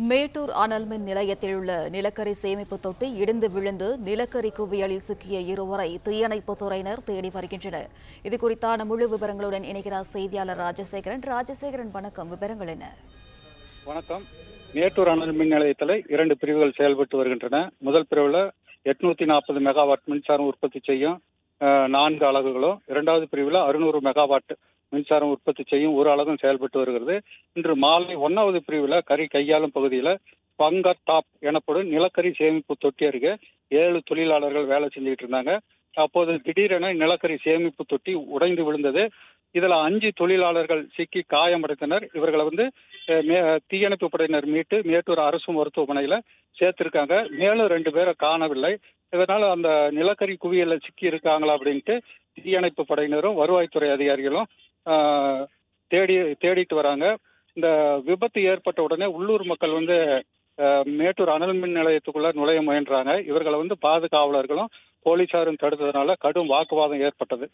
மேட்டூர் அனல் மின் நிலையத்தில் உள்ள நிலக்கரி சேமிப்பு தொட்டி இடிந்து விழுந்து நிலக்கரி குவியலில் சிக்கிய இருவரை தீயணைப்புத் துறையினர் தேடி வருகின்றனர். இதுகுறித்தான முழு விவரங்களுடன் இணைகிறார் செய்தியாளர் ராஜசேகரன். ராஜசேகரன், வணக்கம். விவரங்கள் என்ன? வணக்கம். மேட்டூர் அனல் மின் நிலையத்தில் 2 பிரிவுகள் செயல்பட்டு வருகின்றன. முதல் பிரிவில் 840 மெகாவாட் மின்சாரம் உற்பத்தி செய்யும் 4 அலகுகளும், இரண்டாவது பிரிவில் 600 மெகாவாட் மின்சாரம் உற்பத்தி செய்யும் ஒரு அலகும் செயல்பட்டு வருகிறது. இன்று மாலை 1வது பிரிவில் கரி கையாளும் பகுதியில் பங்கர் டாப் எனப்படும் நிலக்கரி சேமிப்பு தொட்டி அருகே 7 தொழிலாளர்கள் வேலை செஞ்சுக்கிட்டு இருந்தாங்க. அப்போது திடீரென நிலக்கரி சேமிப்பு தொட்டி உடைந்து விழுந்தது. இதுல 5 தொழிலாளர்கள் சிக்கி காயமடைந்தனர். இவர்களை தீயணைப்பு படையினர் மீட்டு மேட்டூர் அரசு மருத்துவமனையில சேர்த்திருக்காங்க. மேலும் 2 பேரை காணவில்லை. இதனால அந்த நிலக்கரி குவியல்ல சிக்கி இருக்காங்களா அப்படின்ட்டு தீயணைப்பு படையினரும் வருவாய்த்துறை அதிகாரிகளும் தேடிட்டு வராங்க. இந்த விபத்து ஏற்பட்ட உடனே உள்ளூர் மக்கள் மேட்டூர் அனல் மின் நிலையத்துக்குள்ள நுழைய முயன்றாங்க. இவர்களை பாதுகாவலர்களும் போலீசாரும் தடுத்ததுனால கடும் வாக்குவாதம் ஏற்பட்டது.